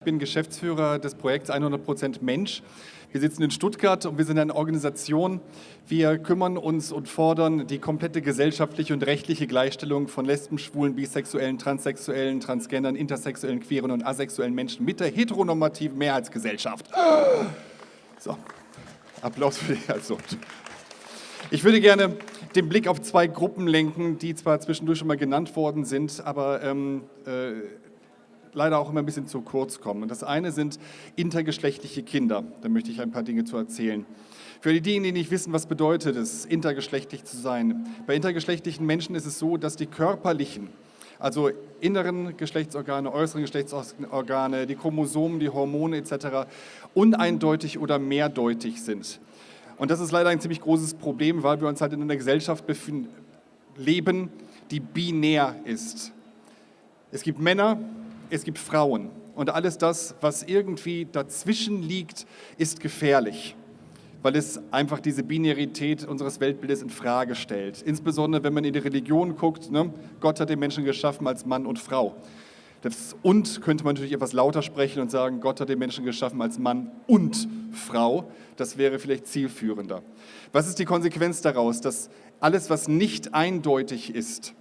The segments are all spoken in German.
Ich bin Geschäftsführer des Projekts 100% Mensch. Wir sitzen in Stuttgart und wir sind eine Organisation. Wir kümmern uns und fordern die komplette gesellschaftliche und rechtliche Gleichstellung von Lesben, Schwulen, Bisexuellen, Transsexuellen, Transgendern, Intersexuellen, Queeren und asexuellen Menschen mit der heteronormativen Mehrheitsgesellschaft. So, Applaus für die Haltung. Ich würde gerne den Blick auf zwei Gruppen lenken, die zwar zwischendurch schon mal genannt worden sind, aber leider auch immer ein bisschen zu kurz kommen. Und das eine sind intergeschlechtliche Kinder. Da möchte ich ein paar Dinge zu erzählen. Für diejenigen, die nicht wissen, was bedeutet es, intergeschlechtlich zu sein. Bei intergeschlechtlichen Menschen ist es so, dass die körperlichen, also inneren Geschlechtsorgane, äußeren Geschlechtsorgane, die Chromosomen, die Hormone etc. uneindeutig oder mehrdeutig sind. Und das ist leider ein ziemlich großes Problem, weil wir uns halt in einer Gesellschaft leben, die binär ist. Es gibt Männer, es gibt Frauen und alles das, was irgendwie dazwischen liegt, ist gefährlich, weil es einfach diese Binarität unseres Weltbildes in Frage stellt. Insbesondere, wenn man in die Religion guckt, ne? Gott hat den Menschen geschaffen als Mann und Frau. Und könnte man natürlich etwas lauter sprechen und sagen, Gott hat den Menschen geschaffen als Mann und Frau. Das wäre vielleicht zielführender. Was ist die Konsequenz daraus? Dass alles, was nicht eindeutig ist,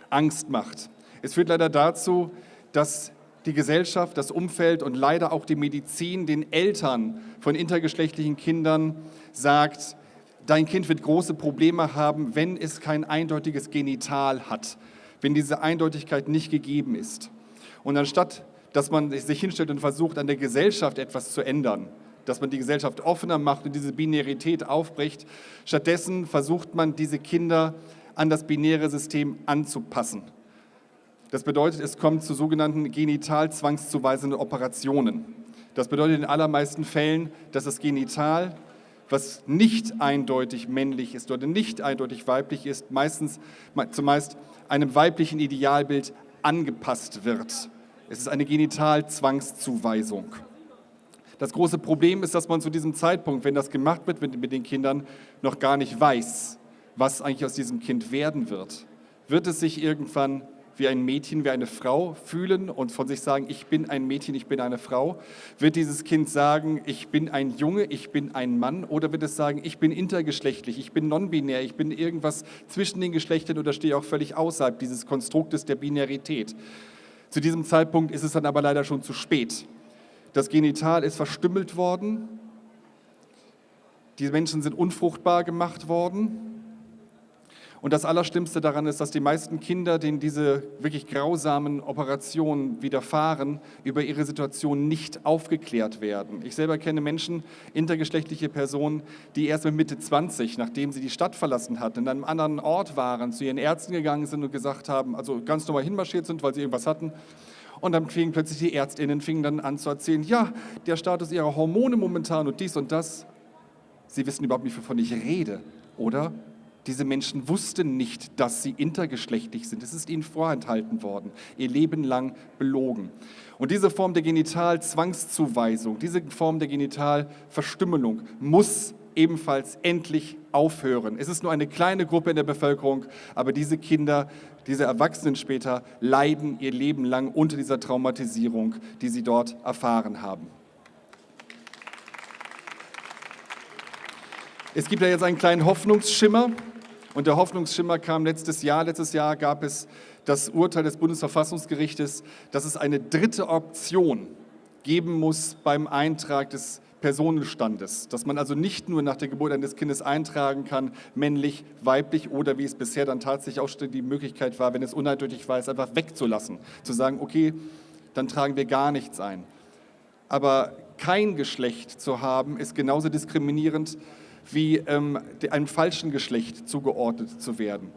Angst macht. Es führt leider dazu, dass die Gesellschaft, das Umfeld und leider auch die Medizin den Eltern von intergeschlechtlichen Kindern sagt, dein Kind wird große Probleme haben, wenn es kein eindeutiges Genital hat, wenn diese Eindeutigkeit nicht gegeben ist. Und anstatt, dass man sich hinstellt und versucht, an der Gesellschaft etwas zu ändern, dass man die Gesellschaft offener macht und diese Binarität aufbricht, stattdessen versucht man, diese Kinder an das binäre System anzupassen. Das bedeutet, es kommt zu sogenannten genital zwangszuweisenden Operationen. Das bedeutet in den allermeisten Fällen, dass das Genital, was nicht eindeutig männlich ist oder nicht eindeutig weiblich ist, zumeist einem weiblichen Idealbild angepasst wird. Es ist eine Genital-Zwangszuweisung. Das große Problem ist, dass man zu diesem Zeitpunkt, wenn das gemacht wird mit den Kindern, noch gar nicht weiß, was eigentlich aus diesem Kind werden wird. Wird es sich irgendwann wie ein Mädchen, wie eine Frau fühlen und von sich sagen, ich bin ein Mädchen, ich bin eine Frau? Wird dieses Kind sagen, ich bin ein Junge, ich bin ein Mann? Oder wird es sagen, ich bin intergeschlechtlich, ich bin non-binär, ich bin irgendwas zwischen den Geschlechtern oder stehe auch völlig außerhalb dieses Konstruktes der Binarität? Zu diesem Zeitpunkt ist es dann aber leider schon zu spät. Das Genital ist verstümmelt worden, die Menschen sind unfruchtbar gemacht worden. Und das Allerschlimmste daran ist, dass die meisten Kinder, denen diese wirklich grausamen Operationen widerfahren, über ihre Situation nicht aufgeklärt werden. Ich selber kenne Menschen, intergeschlechtliche Personen, die erst mit Mitte 20, nachdem sie die Stadt verlassen hatten, in einem anderen Ort waren, zu ihren Ärzten gegangen sind und gesagt haben, also ganz normal hinmarschiert sind, weil sie irgendwas hatten. Und dann fingen plötzlich die ÄrztInnen dann an zu erzählen, ja, der Status ihrer Hormone momentan und dies und das. Sie wissen überhaupt nicht, wovon ich rede, oder? Diese Menschen wussten nicht, dass sie intergeschlechtlich sind. Es ist ihnen vorenthalten worden, ihr Leben lang belogen. Und diese Form der Genital-Zwangszuweisung, diese Form der Genitalverstümmelung muss ebenfalls endlich aufhören. Es ist nur eine kleine Gruppe in der Bevölkerung, aber diese Kinder, diese Erwachsenen später, leiden ihr Leben lang unter dieser Traumatisierung, die sie dort erfahren haben. Es gibt ja jetzt einen kleinen Hoffnungsschimmer und der Hoffnungsschimmer kam letztes Jahr. Letztes Jahr gab es das Urteil des Bundesverfassungsgerichtes, dass es eine dritte Option geben muss beim Eintrag des Personenstandes, dass man also nicht nur nach der Geburt eines Kindes eintragen kann, männlich, weiblich oder wie es bisher dann tatsächlich auch die Möglichkeit war, wenn es uneindeutig war, es einfach wegzulassen, zu sagen, okay, dann tragen wir gar nichts ein. Aber kein Geschlecht zu haben, ist genauso diskriminierend wie einem falschen Geschlecht zugeordnet zu werden.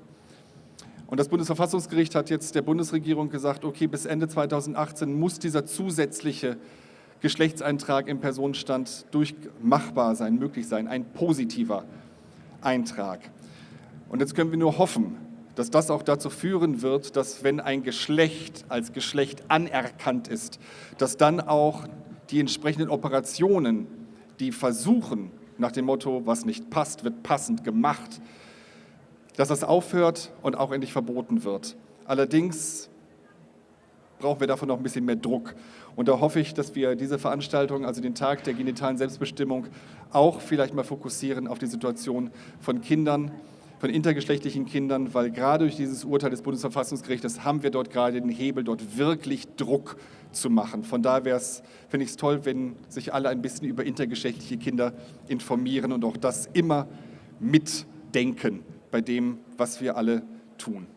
Und das Bundesverfassungsgericht hat jetzt der Bundesregierung gesagt, okay, bis Ende 2018 muss dieser zusätzliche Geschlechtseintrag im Personenstand machbar sein, möglich sein, ein positiver Eintrag. Und jetzt können wir nur hoffen, dass das auch dazu führen wird, dass wenn ein Geschlecht als Geschlecht anerkannt ist, dass dann auch die entsprechenden Operationen, die versuchen, nach dem Motto, was nicht passt, wird passend gemacht, dass das aufhört und auch endlich verboten wird. Allerdings brauchen wir dafür noch ein bisschen mehr Druck. Und da hoffe ich, dass wir diese Veranstaltung, also den Tag der genitalen Selbstbestimmung, auch vielleicht mal fokussieren auf die Situation von Kindern, von intergeschlechtlichen Kindern, weil gerade durch dieses Urteil des Bundesverfassungsgerichtes haben wir dort gerade den Hebel, dort wirklich Druck zu machen. Von daher finde ich es toll, wenn sich alle ein bisschen über intergeschlechtliche Kinder informieren und auch das immer mitdenken bei dem, was wir alle tun.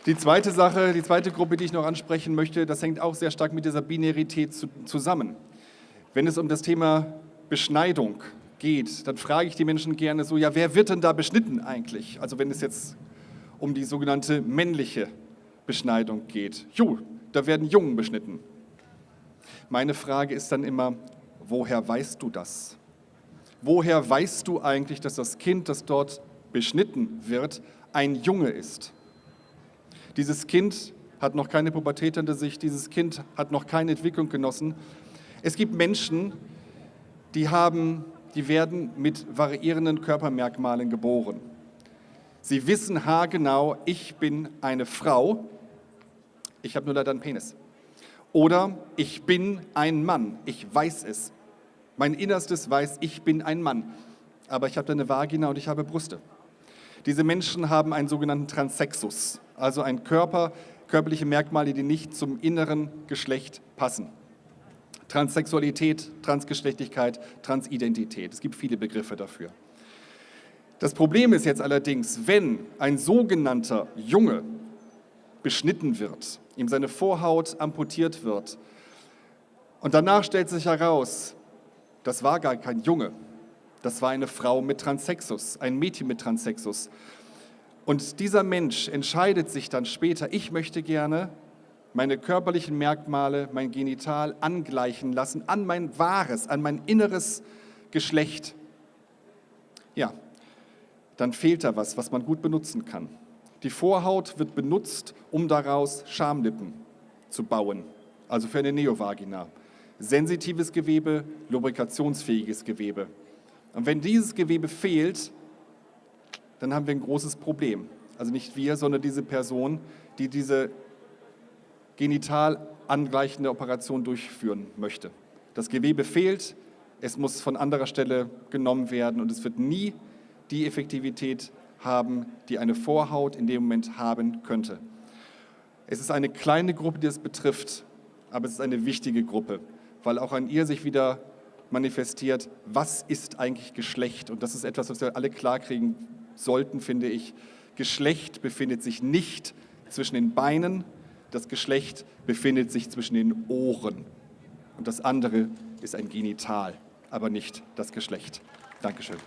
Die zweite Sache, die zweite Gruppe, die ich noch ansprechen möchte, das hängt auch sehr stark mit dieser Binarität zusammen. Wenn es um das Thema Beschneidung geht, dann frage ich die Menschen gerne so, ja, wer wird denn da beschnitten eigentlich? Also wenn es jetzt um die sogenannte männliche Beschneidung geht. Jo, da werden Jungen beschnitten. Meine Frage ist dann immer, woher weißt du das? Woher weißt du eigentlich, dass das Kind, das dort beschnitten wird, ein Junge ist? Dieses Kind hat noch keine Pubertät hinter sich, dieses Kind hat noch keine Entwicklung genossen. Es gibt Menschen, die werden mit variierenden Körpermerkmalen geboren. Sie wissen haargenau, ich bin eine Frau, ich habe nur leider einen Penis. Oder ich bin ein Mann, ich weiß es. Mein Innerstes weiß, ich bin ein Mann, aber ich habe eine Vagina und ich habe Brüste. Diese Menschen haben einen sogenannten Transsexus, also körperliche Merkmale, die nicht zum inneren Geschlecht passen. Transsexualität, Transgeschlechtlichkeit, Transidentität. Es gibt viele Begriffe dafür. Das Problem ist jetzt allerdings, wenn ein sogenannter Junge beschnitten wird, ihm seine Vorhaut amputiert wird und danach stellt sich heraus, das war gar kein Junge, das war eine Frau mit Transsexus, ein Mädchen mit Transsexus. Und dieser Mensch entscheidet sich dann später, ich möchte gerne meine körperlichen Merkmale, mein Genital angleichen lassen an mein wahres, an mein inneres Geschlecht. Ja, dann fehlt da was man gut benutzen kann. Die Vorhaut wird benutzt, um daraus Schamlippen zu bauen, also für eine Neovagina. Sensitives Gewebe, lubrikationsfähiges Gewebe. Und wenn dieses Gewebe fehlt, dann haben wir ein großes Problem. Also nicht wir, sondern diese Person, die diese genital angleichende Operation durchführen möchte. Das Gewebe fehlt, es muss von anderer Stelle genommen werden und es wird nie die Effektivität haben, die eine Vorhaut in dem Moment haben könnte. Es ist eine kleine Gruppe, die es betrifft, aber es ist eine wichtige Gruppe, weil auch an ihr sich wieder manifestiert, was ist eigentlich Geschlecht? Und das ist etwas, was wir alle klarkriegen sollten, finde ich. Geschlecht befindet sich nicht zwischen den Beinen, das Geschlecht befindet sich zwischen den Ohren. Und das andere ist ein Genital, aber nicht das Geschlecht. Dankeschön.